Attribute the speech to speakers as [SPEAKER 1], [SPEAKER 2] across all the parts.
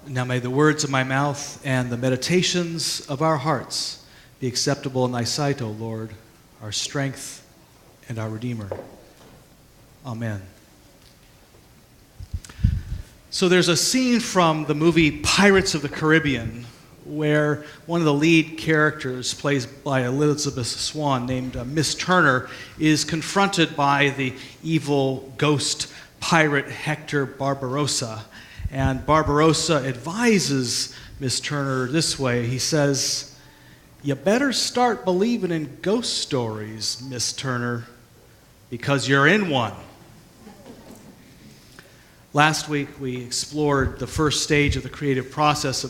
[SPEAKER 1] Now may the words of my mouth and the meditations of our hearts be acceptable in thy sight, O Lord, our strength and our Redeemer. Amen. So there's a scene from the movie Pirates of the Caribbean where one of the lead characters, played by Elizabeth Swann, named Miss Turner, is confronted by the evil ghost pirate Hector Barbarossa. And Barbarossa advises Miss Turner this way. He says, "You better start believing in ghost stories, Miss Turner, because you're in one." Last week, we explored the first stage of the creative process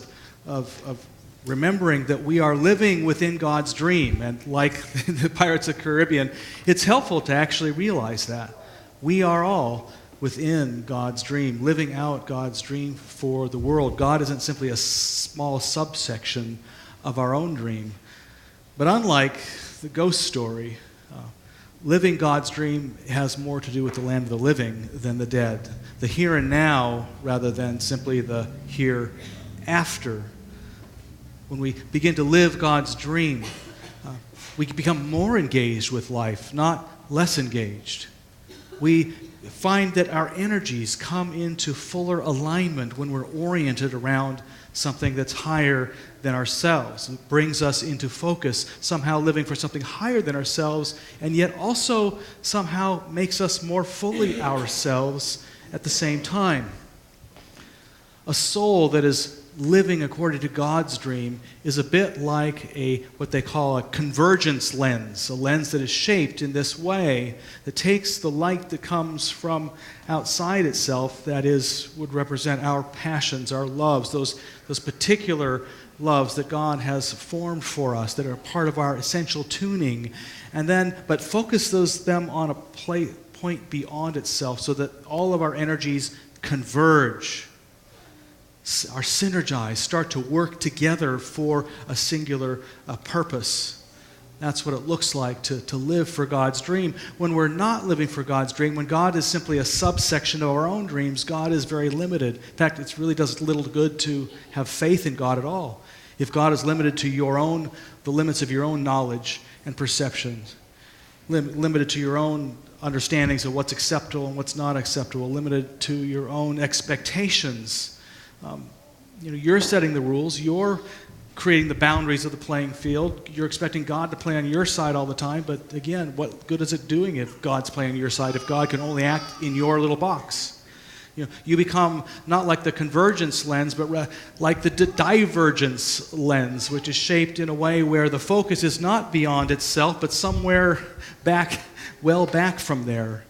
[SPEAKER 1] of remembering that we are living within God's dream. And like the Pirates of the Caribbean, it's helpful to actually realize that. We are all within God's dream, living out God's dream for the world. God isn't simply a small subsection of our own dream. But unlike the ghost story, living God's dream has more to do with the land of the living than the dead. The here and now rather than simply the hereafter. When we begin to live God's dream, we become more engaged with life, not less engaged. We find that our energies come into fuller alignment when we're oriented around something that's higher than ourselves. It brings us into focus, somehow living for something higher than ourselves, and yet also somehow makes us more fully ourselves at the same time. A soul that is living according to God's dream is a bit like what they call a convergence lens, a lens that is shaped in this way that takes the light that comes from outside itself, that would represent our passions, our loves, those particular loves that God has formed for us that are part of our essential tuning, but focus them on a point beyond itself so that all of our energies converge, are synergized, start to work together for a singular purpose. That's what it looks like to live for God's dream. When we're not living for God's dream, when God is simply a subsection of our own dreams, God is very limited. In fact, it really does little good to have faith in God at all. If God is limited to the limits of your own knowledge and perceptions, limited to your own understandings of what's acceptable and what's not acceptable, limited to your own expectations. You're setting the rules. You're creating the boundaries of the playing field. You're expecting God to play on your side all the time. But again, what good is it doing if God's playing on your side, if God can only act in your little box? You become not like the convergence lens, but like the divergence lens, which is shaped in a way where the focus is not beyond itself, but somewhere well back from there.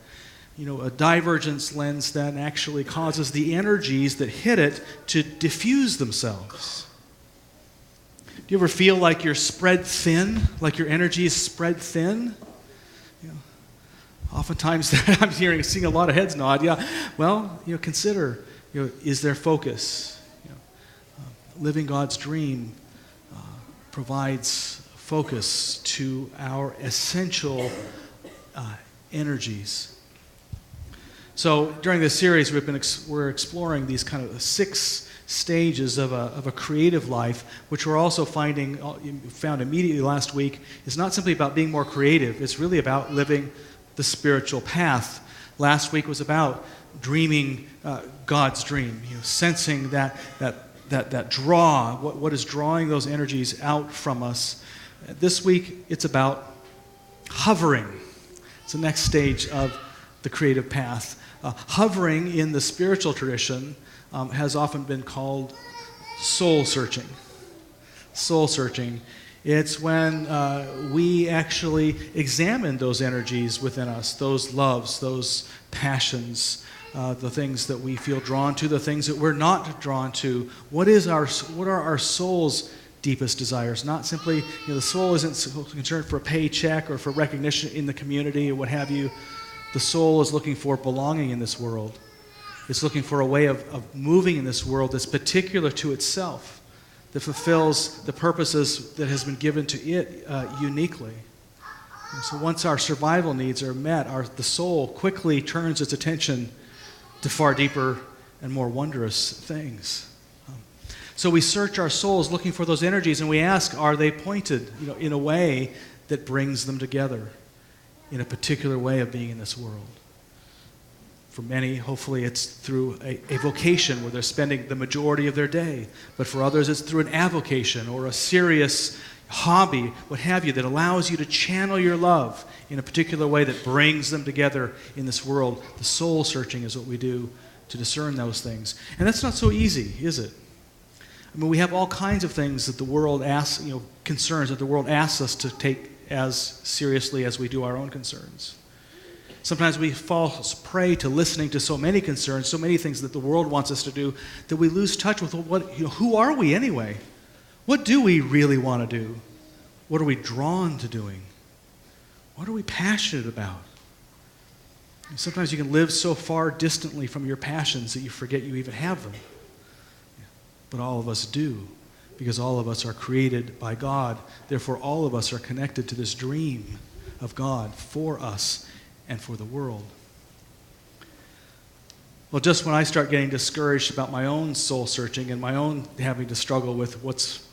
[SPEAKER 1] A divergence lens then actually causes the energies that hit it to diffuse themselves. Do you ever feel like you're spread thin, like your energy is spread thin? Oftentimes I'm seeing a lot of heads nod. Yeah, well, consider, is there focus? Living God's dream provides focus to our essential energies. So during this series, we're exploring these kind of 6 stages of a creative life, which we're also found immediately last week, is not simply about being more creative. It's really about living the spiritual path. Last week was about dreaming God's dream, sensing that draw, what is drawing those energies out from us. This week, it's about hovering. It's the next stage of the creative path. Hovering in the spiritual tradition has often been called soul searching. Soul searching. It's when we actually examine those energies within us, those loves, those passions, the things that we feel drawn to, the things that we're not drawn to. What are our soul's deepest desires? Not simply, the soul isn't concerned for a paycheck or for recognition in the community or what have you. The soul is looking for belonging in this world. It's looking for a way of moving in this world that's particular to itself, that fulfills the purposes that has been given to it uniquely. And so once our survival needs are met, the soul quickly turns its attention to far deeper and more wondrous things. So we search our souls looking for those energies, and we ask, are they pointed, in a way that brings them together in a particular way of being in this world? For many, hopefully it's through a vocation where they're spending the majority of their day. But for others, it's through an avocation or a serious hobby, what have you, that allows you to channel your love in a particular way that brings them together in this world. The soul searching is what we do to discern those things. And that's not so easy, is it? I mean, we have all kinds of things that the world asks, concerns that the world asks us to take as seriously as we do our own concerns. Sometimes we fall prey to listening to so many concerns, so many things that the world wants us to do, that we lose touch with who are we anyway? What do we really want to do? What are we drawn to doing? What are we passionate about? And sometimes you can live so far distantly from your passions that you forget you even have them. But all of us do, because all of us are created by God. Therefore, all of us are connected to this dream of God for us and for the world. Well, just when I start getting discouraged about my own soul searching and my own having to struggle with what's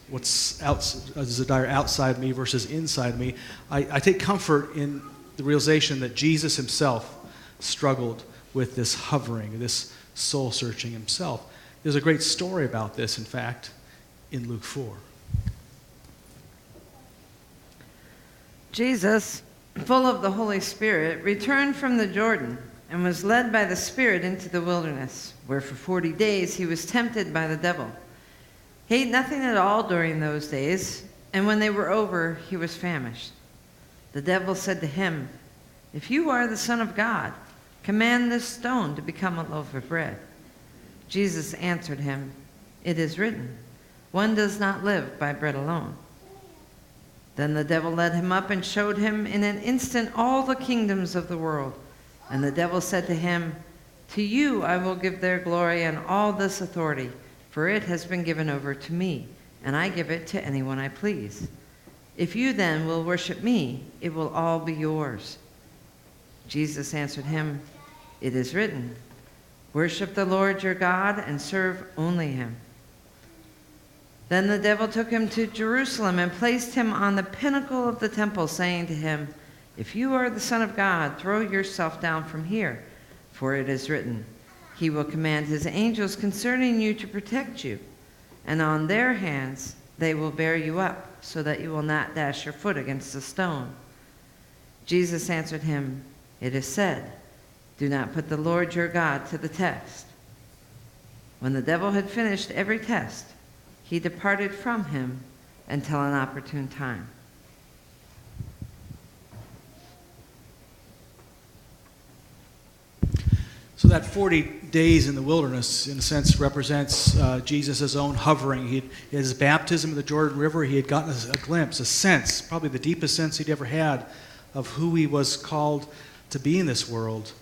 [SPEAKER 1] a desire outside me versus inside me, I take comfort in the realization that Jesus himself struggled with this hovering, this soul searching himself. There's a great story about this, in fact, in Luke 4.
[SPEAKER 2] Jesus, full of the Holy Spirit, returned from the Jordan and was led by the Spirit into the wilderness, where for 40 days he was tempted by the devil. He ate nothing at all during those days, and when they were over, he was famished. The devil said to him, "If you are the Son of God, command this stone to become a loaf of bread." Jesus answered him, "It is written, 'One does not live by bread alone.'" Then the devil led him up and showed him in an instant all the kingdoms of the world. And the devil said to him, "To you I will give their glory and all this authority, for it has been given over to me, and I give it to anyone I please. If you then will worship me, it will all be yours." Jesus answered him, "It is written, 'Worship the Lord your God and serve only him.'" Then the devil took him to Jerusalem and placed him on the pinnacle of the temple, saying to him, "If you are the Son of God, throw yourself down from here, for it is written, 'He will command his angels concerning you to protect you, and on their hands they will bear you up, so that you will not dash your foot against a stone.'" Jesus answered him, "It is said, 'Do not put the Lord your God to the test.'" When the devil had finished every test, he departed from him until an opportune time.
[SPEAKER 1] So that 40 days in the wilderness, in a sense, represents Jesus' own hovering. His baptism in the Jordan River, he had gotten a glimpse, a sense, probably the deepest sense he'd ever had of who he was called to be in this world.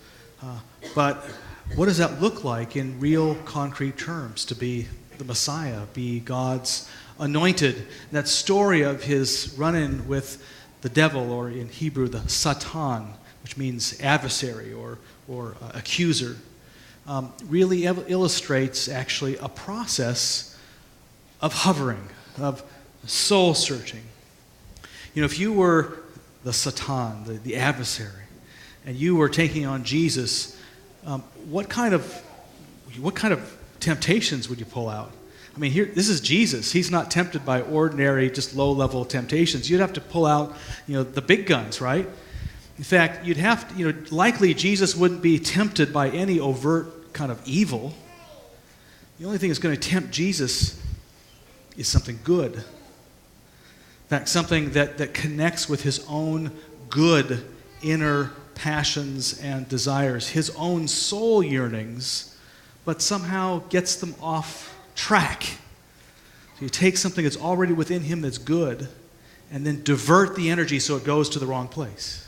[SPEAKER 1] But what does that look like in real, concrete terms, to be the Messiah, be God's anointed? That story of his run-in with the devil, or in Hebrew, the Satan, which means adversary or accuser, really illustrates actually a process of hovering, of soul searching. If you were the Satan, the adversary, and you were taking on Jesus, what kind of temptations would you pull out? I mean, this is Jesus. He's not tempted by ordinary, just low-level temptations. You'd have to pull out, the big guns, right? In fact, you'd have to, likely Jesus wouldn't be tempted by any overt kind of evil. The only thing that's going to tempt Jesus is something good. In fact, something that connects with his own good inner passions and desires, his own soul yearnings, but somehow gets them off track. So you take something that's already within him that's good, and then divert the energy so it goes to the wrong place.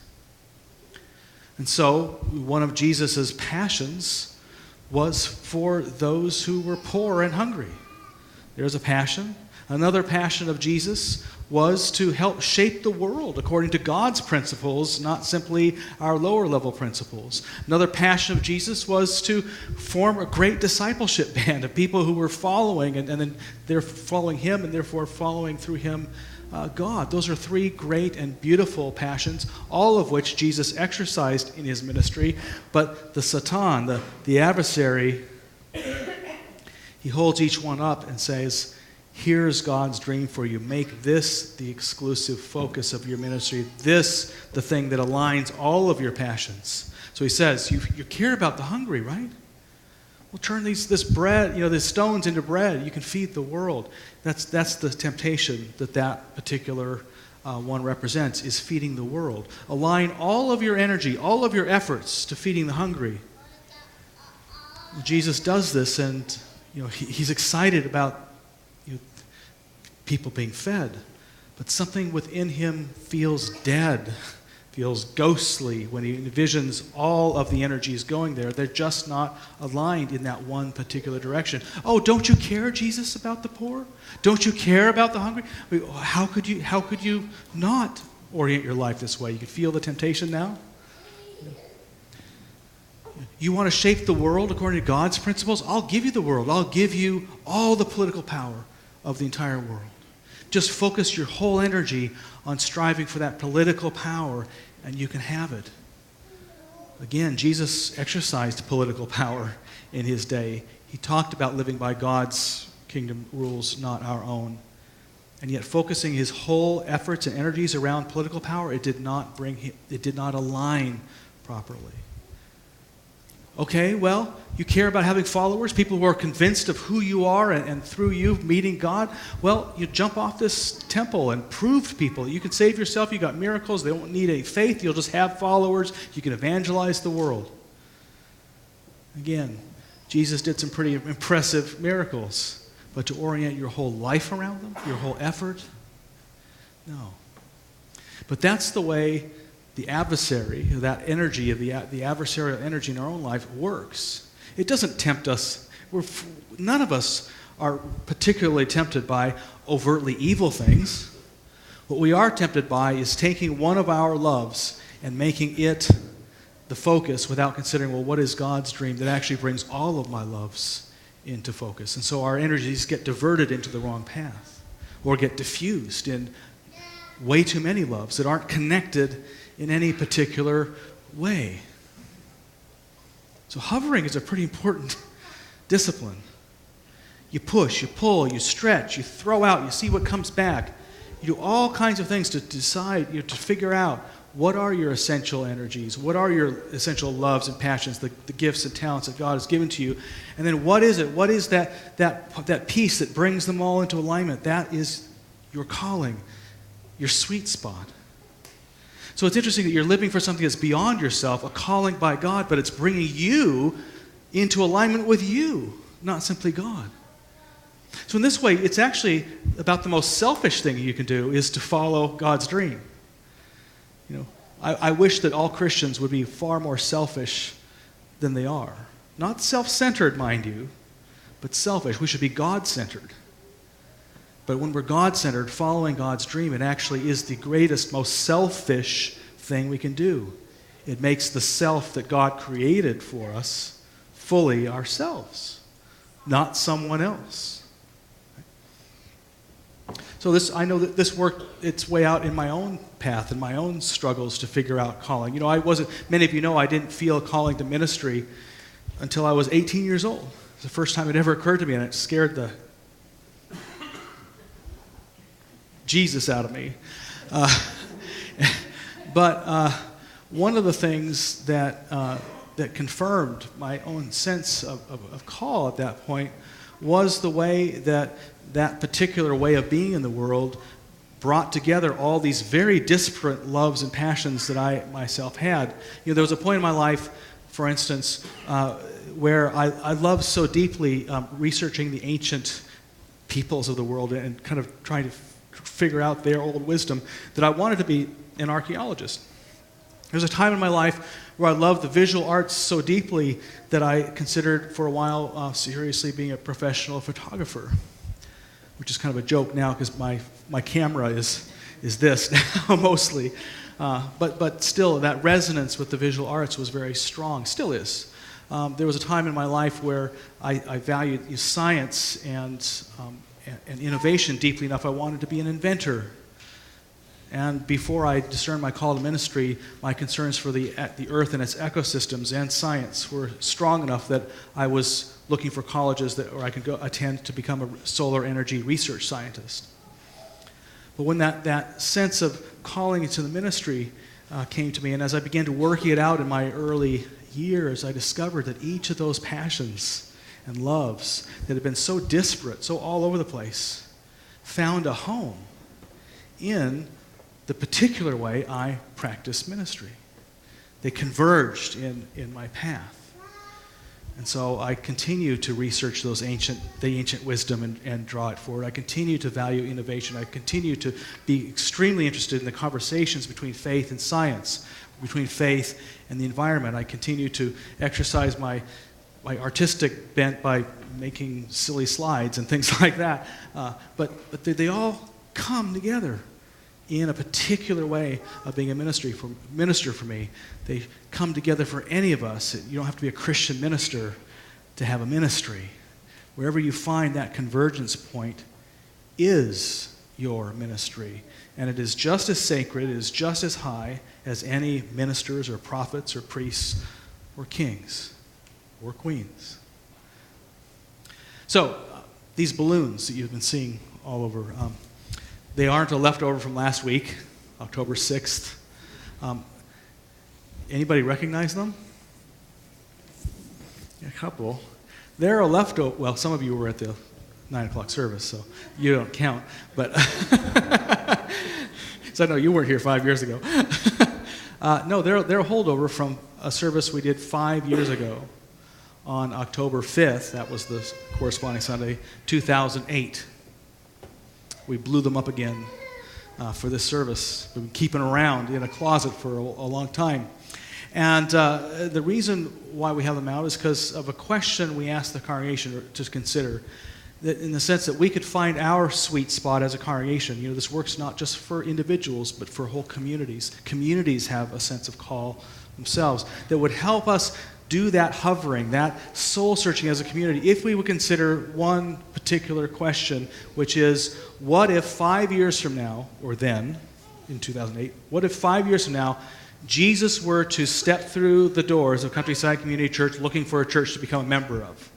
[SPEAKER 1] And so, one of Jesus' passions was for those who were poor and hungry. There's a passion. Another passion of Jesus was to help shape the world according to God's principles, not simply our lower level principles. Another passion of Jesus was to form a great discipleship band of people who were following, and then they're following him, and therefore following through him God. Those are three great and beautiful passions, all of which Jesus exercised in his ministry. But the Satan, the adversary, he holds each one up and says, here's God's dream for you. Make this the exclusive focus of your ministry. This, the thing that aligns all of your passions. So he says, you care about the hungry, right? Well, turn this bread, these stones into bread. You can feed the world. That's the temptation that particular one represents, is feeding the world. Align all of your energy, all of your efforts to feeding the hungry. Jesus does this, and he's excited about people being fed, but something within him feels dead, feels ghostly when he envisions all of the energies going there. They're just not aligned in that one particular direction. Oh, don't you care, Jesus, about the poor? Don't you care about the hungry? How could you not orient your life this way? You can feel the temptation now. You want to shape the world according to God's principles? I'll give you the world. I'll give you all the political power of the entire world. Just focus your whole energy on striving for that political power, and you can have it. Again, Jesus exercised political power in his day. He talked about living by God's kingdom rules, not our own. And yet, focusing his whole efforts and energies around political power, it did not align properly. Okay, well, you care about having followers, people who are convinced of who you are and through you meeting God. Well, you jump off this temple and prove to people you can save yourself. You got miracles. They don't need any faith. You'll just have followers. You can evangelize the world. Again, Jesus did some pretty impressive miracles, but to orient your whole life around them, your whole effort, no. But that's the way the adversary, that energy of the adversarial energy in our own life works. It doesn't tempt us. None of us are particularly tempted by overtly evil things. What we are tempted by is taking one of our loves and making it the focus without considering, well, what is God's dream that actually brings all of my loves into focus? And so our energies get diverted into the wrong path or get diffused in way too many loves that aren't connected in any particular way. So hovering is a pretty important discipline. You push, you pull, you stretch, you throw out, you see what comes back. You do all kinds of things to decide, to figure out what are your essential energies, what are your essential loves and passions, the gifts and talents that God has given to you, and then what is it? What is that piece that brings them all into alignment? That is your calling, your sweet spot. So it's interesting that you're living for something that's beyond yourself, a calling by God, but it's bringing you into alignment with you, not simply God. So in this way, it's actually about the most selfish thing you can do is to follow God's dream. I wish that all Christians would be far more selfish than they are. Not self-centered, mind you, but selfish. We should be God-centered. But when we're God-centered, following God's dream, it actually is the greatest, most selfish thing we can do. It makes the self that God created for us fully ourselves, not someone else. So I know that this worked its way out in my own path and my own struggles to figure out calling. Many of you know I didn't feel a calling to ministry until I was 18 years old. It's the first time it ever occurred to me, and it scared the Jesus out of me. But one of the things that confirmed my own sense of call at that point was the way that particular way of being in the world brought together all these very disparate loves and passions that I myself had. There was a point in my life, for instance, where I loved so deeply researching the ancient peoples of the world and kind of trying to figure out their old wisdom, that I wanted to be an archaeologist. There was a time in my life where I loved the visual arts so deeply that I considered for a while seriously being a professional photographer. which is kind of a joke now because my camera is this now mostly. But still, that resonance with the visual arts was very strong, still is. There was a time in my life where I valued science and innovation deeply enough. I wanted to be an inventor. And before I discerned my call to ministry, my concerns for the earth and its ecosystems and science were strong enough that I was looking for colleges where I could go attend to become a solar energy research scientist. But when that sense of calling into the ministry came to me, and as I began to work it out in my early years, I discovered that each of those passions and loves that had been so disparate, so all over the place, found a home in the particular way I practice ministry. They converged in my path. And so I continue to research the ancient wisdom and draw it forward. I continue to value innovation. I continue to be extremely interested in the conversations between faith and science, between faith and the environment. I continue to exercise my artistic bent by making silly slides and things like that. But they all come together in a particular way of being a minister for me. They come together for any of us. You don't have to be a Christian minister to have a ministry. Wherever you find that convergence point is your ministry. And it is just as sacred, it is just as high as any ministers or prophets or priests or kings or queens. So, these balloons that you've been seeing all over, they aren't a leftover from last week, October 6th. Anybody recognize them? A couple. They're a leftover. Well, some of you were at the 9 o'clock service, so you don't count. But so I know you weren't here 5 years ago. No, they're a holdover from a service we did 5 years ago on October 5th. That was the corresponding Sunday, 2008. We blew them up again for this service. We've been keeping around in a closet for a long time. And the reason why we have them out is because of a question we asked the congregation to consider, that in the sense that we could find our sweet spot as a congregation. You know, this works not just for individuals, but for whole communities. Communities have a sense of call themselves that would help us do that hovering, that soul searching as a community, if we would consider one particular question, which is, what if 5 years from now, or then, in 2008, what if 5 years from now, Jesus were to step through the doors of Countryside Community Church looking for a church to become a member of?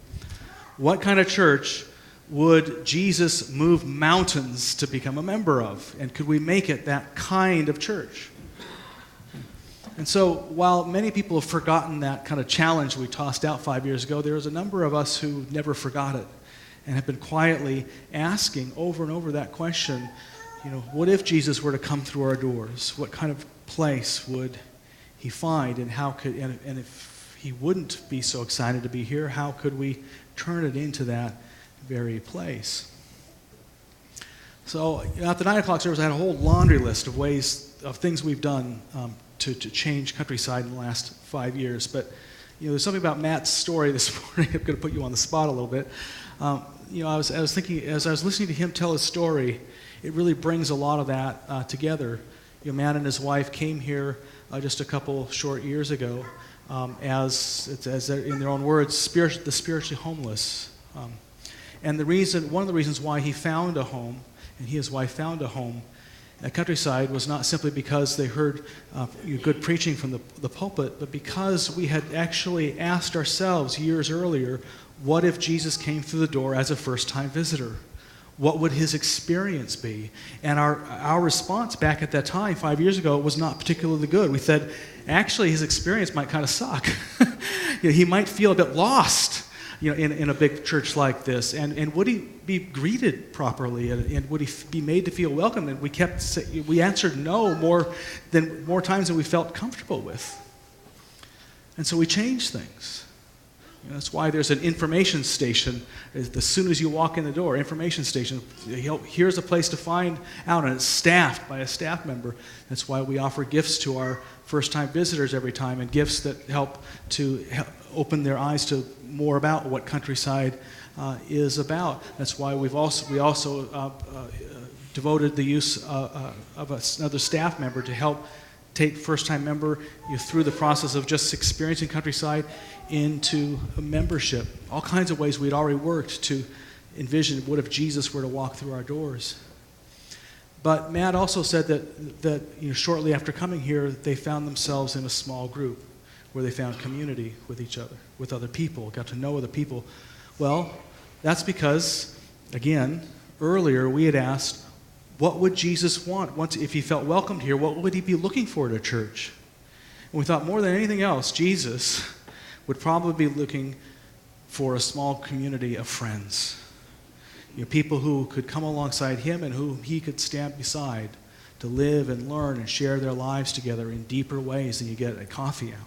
[SPEAKER 1] What kind of church would Jesus move mountains to become a member of? And could we make it that kind of church? And so while many people have forgotten that kind of challenge we tossed out 5 years ago, there's a number of us who never forgot it and have been quietly asking over and over that question, you know, what if Jesus were to come through our doors? What kind of place would he find, and how could, and if he wouldn't be so excited to be here, how could we turn it into that very place? So at the 9 o'clock service, I had a whole laundry list of ways, of things we've done to change Countryside in the last 5 years. But you know, there's something about Matt's story this morning. I'm going to put you on the spot a little bit. You know, I was thinking, as I was listening to him tell his story, it really brings a lot of that together. You know, Matt and his wife came here just a couple short years ago as in their own words, the spiritually homeless. And one of the reasons why he found a home, and he and his wife found a home at Countryside, was not simply because they heard good preaching from the pulpit, but because we had actually asked ourselves years earlier, what if Jesus came through the door as a first-time visitor? What would his experience be? And our response back at that time, 5 years ago, was not particularly good. We said, actually, his experience might kind of suck. You know, he might feel a bit lost, you know, in a big church like this. And would he be greeted properly? And would he be made to feel welcome? And we answered no more times than we felt comfortable with. And so we changed things. You know, that's why there's an information station. As soon as you walk in the door, information station, here's a place to find out, and it's staffed by a staff member. That's why we offer gifts to our first-time visitors every time, and gifts that help to open their eyes to more about what Countryside is about. That's why we also devoted the use of another staff member to help take first-time member through the process of just experiencing Countryside into a membership. All kinds of ways we'd already worked to envision what if Jesus were to walk through our doors. But Matt also said that shortly after coming here, they found themselves in a small group where they found community with each other, with other people, got to know other people. Well, that's because, again, earlier we had asked, what would Jesus want? If he felt welcomed here, what would he be looking for at a church? And we thought more than anything else, Jesus would probably be looking for a small community of friends. People who could come alongside him and who he could stand beside to live and learn and share their lives together in deeper ways than you get at a coffee hour.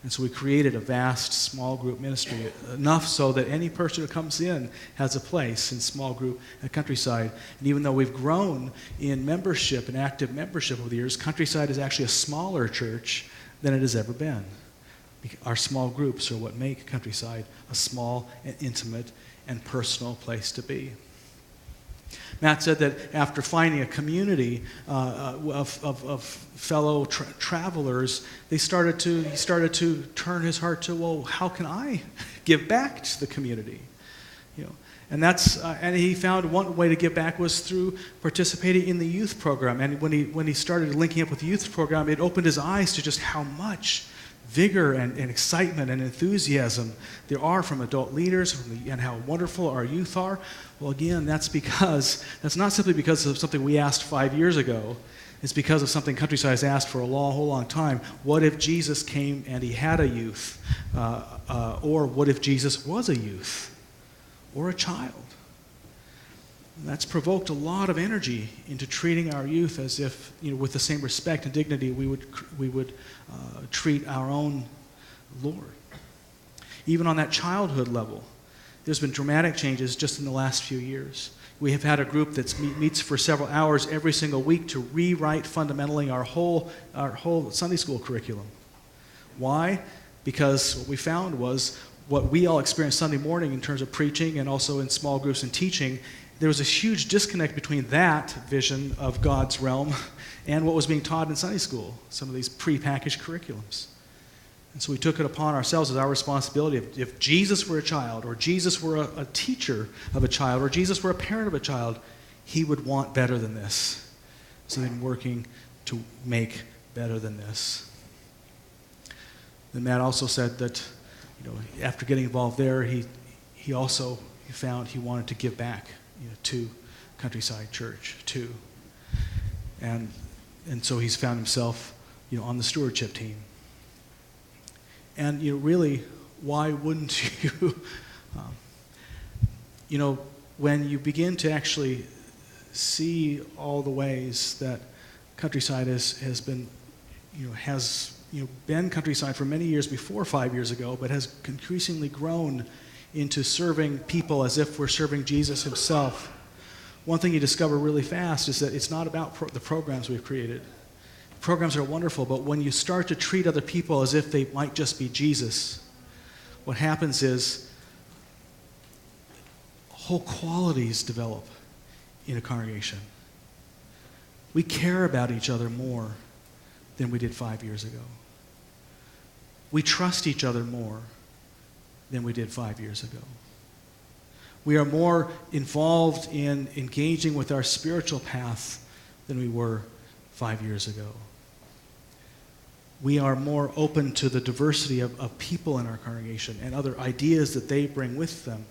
[SPEAKER 1] And so we created a vast small group ministry, enough so that any person who comes in has a place in small group at Countryside. And even though we've grown in membership and active membership over the years, Countryside is actually a smaller church than it has ever been. Our small groups are what make Countryside a small and intimate and personal place to be. Matt said that after finding a community of fellow travelers, he started to turn his heart to, well, how can I give back to the community? And he found one way to give back was through participating in the youth program. And when he started linking up with the youth program, it opened his eyes to just how much vigor and excitement and enthusiasm there are from adult leaders and how wonderful our youth are. Well, again, that's not simply because of something we asked 5 years ago. It's because of something Countryside has asked for a whole long time. What if Jesus came and he had a youth? Or what if Jesus was a youth or a child? And that's provoked a lot of energy into treating our youth as if, with the same respect and dignity we would treat our own Lord. Even on that childhood level, there's been dramatic changes just in the last few years. We have had a group that meets for several hours every single week to rewrite fundamentally our whole Sunday school curriculum. Why? Because what we found was what we all experienced Sunday morning in terms of preaching and also in small groups and teaching. There was a huge disconnect between that vision of God's realm and what was being taught in Sunday school, some of these prepackaged curriculums. And so we took it upon ourselves as our responsibility. If Jesus were a child, or Jesus were a teacher of a child, or Jesus were a parent of a child, he would want better than this. So then working to make better than this. Then Matt also said that, after getting involved there, he found he wanted to give back to Countryside Church too. And so he's found himself on the stewardship team. And really, why wouldn't you? When you begin to actually see all the ways that Countryside has been, been Countryside for many years before 5 years ago, but has increasingly grown into serving people as if we're serving Jesus himself. One thing you discover really fast is that it's not about the programs we've created. Programs are wonderful, but when you start to treat other people as if they might just be Jesus, what happens is whole qualities develop in a congregation. We care about each other more than we did 5 years ago. We trust each other more than we did 5 years ago. We are more involved in engaging with our spiritual path than we were 5 years ago. We are more open to the diversity of people in our congregation and other ideas that they bring with them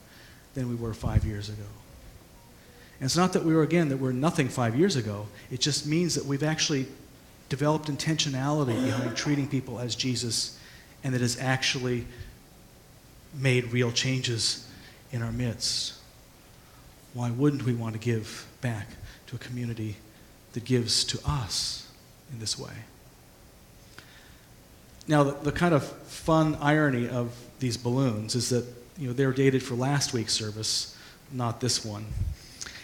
[SPEAKER 1] than we were 5 years ago. And it's not that we're nothing 5 years ago. It just means that we've actually developed intentionality behind treating people as Jesus, and it has actually made real changes in our midst. Why wouldn't we want to give back to a community that gives to us in this way? Now, the kind of fun irony of these balloons is that they're dated for last week's service, not this one.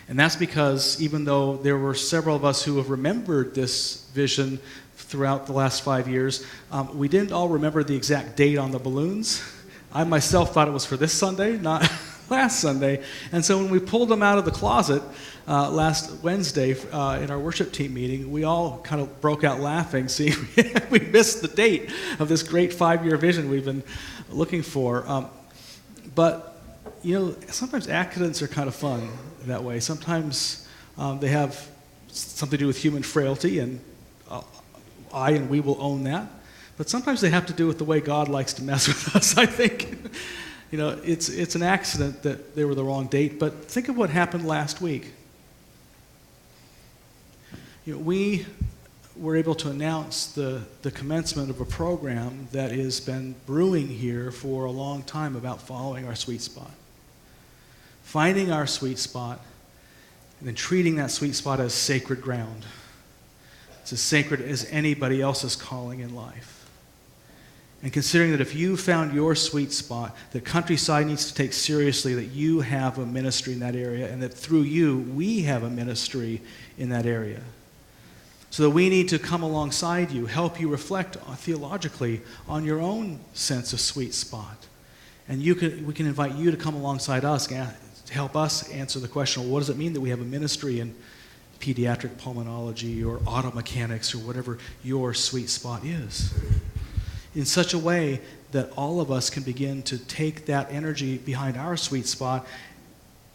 [SPEAKER 1] And that's because even though there were several of us who have remembered this vision throughout the last 5 years, we didn't all remember the exact date on the balloons. I myself thought it was for this Sunday, not last Sunday. And so when we pulled them out of the closet last Wednesday in our worship team meeting, we all kind of broke out laughing, seeing we missed the date of this great 5-year vision we've been looking for. But, sometimes accidents are kind of fun that way. Sometimes they have something to do with human frailty, and I and we will own that. But sometimes they have to do with the way God likes to mess with us, I think. It's an accident that they were the wrong date, but think of what happened last week. We were able to announce the commencement of a program that has been brewing here for a long time about following our sweet spot. Finding our sweet spot, and then treating that sweet spot as sacred ground. It's as sacred as anybody else's calling in life. And considering that if you found your sweet spot, that Countryside needs to take seriously that you have a ministry in that area, and that through you, we have a ministry in that area. So that we need to come alongside you, help you reflect theologically on your own sense of sweet spot. And we can invite you to come alongside us to help us answer the question, well, what does it mean that we have a ministry in pediatric pulmonology or auto mechanics or whatever your sweet spot is? In such a way that all of us can begin to take that energy behind our sweet spot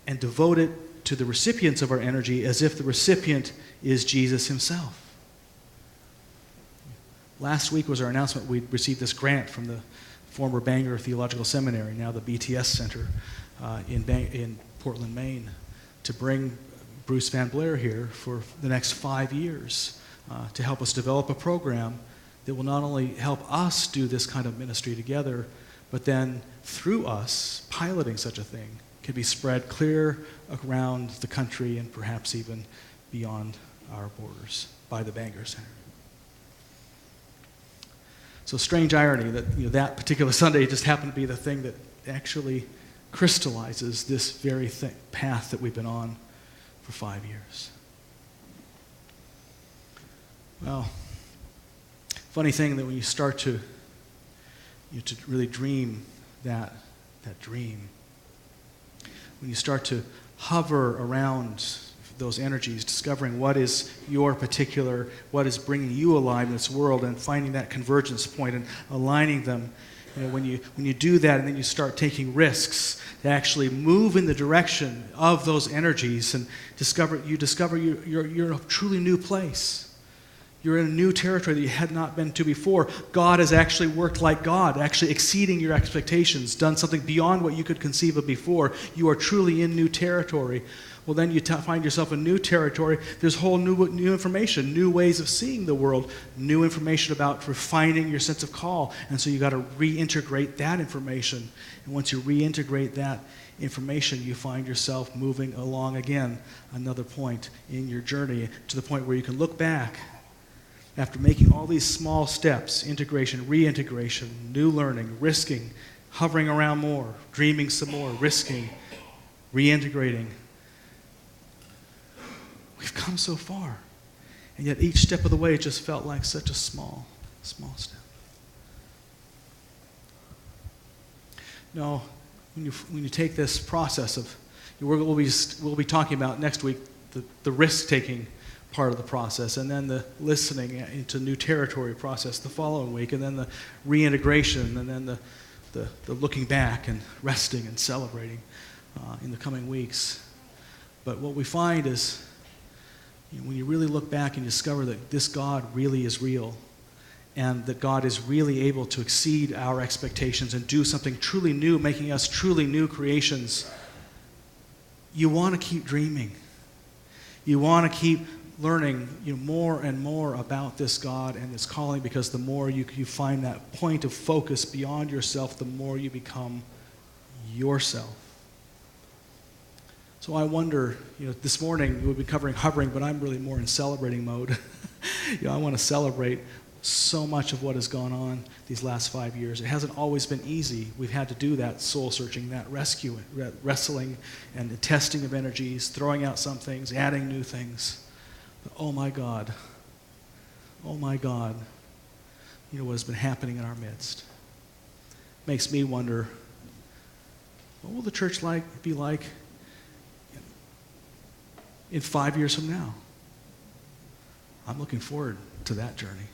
[SPEAKER 1] and devote it to the recipients of our energy as if the recipient is Jesus himself. Last week was our announcement. We received this grant from the former Bangor Theological Seminary, now the BTS Center in Portland, Maine, to bring Bruce Van Blair here for the next 5 years to help us develop a program that will not only help us do this kind of ministry together, but then through us, piloting such a thing, can be spread clear around the country and perhaps even beyond our borders by the Bangor Center. So strange irony that that particular Sunday just happened to be the thing that actually crystallizes this very path that we've been on for 5 years. Well, funny thing that when you start to really dream that dream, when you start to hover around those energies, discovering what is what is bringing you alive in this world, and finding that convergence point and aligning them. When you do that, and then you start taking risks to actually move in the direction of those energies, and discover you're in a truly new place. You're in a new territory that you had not been to before. God has actually worked like God, actually exceeding your expectations, done something beyond what you could conceive of before. You are truly in new territory. Well, then you find yourself in new territory. There's whole new information, new ways of seeing the world, new information about refining your sense of call. And so you got to reintegrate that information. And once you reintegrate that information, you find yourself moving along again, another point in your journey, to the point where you can look back after making all these small steps: integration, reintegration, new learning, risking, hovering around more, dreaming some more, risking, reintegrating. We've come so far, and yet each step of the way just felt like such a small step. No, when you take this process of, we'll be talking about next week the risk-taking part of the process, and then the listening into new territory process the following week, and then the reintegration, and then the looking back and resting and celebrating in the coming weeks. But what we find is, when you really look back and discover that this God really is real, and that God is really able to exceed our expectations and do something truly new, making us truly new creations, you want to keep dreaming. You want to keep learning more and more about this God and this calling, because the more you find that point of focus beyond yourself, the more you become yourself. So I wonder, this morning we'll be covering hovering, but I'm really more in celebrating mode. I want to celebrate so much of what has gone on these last 5 years. It hasn't always been easy. We've had to do that soul searching, that wrestling and testing of energies, throwing out some things, adding new things. But oh my God, what has been happening in our midst. Makes me wonder, What will the church be like in 5 years from now? I'm looking forward to that journey.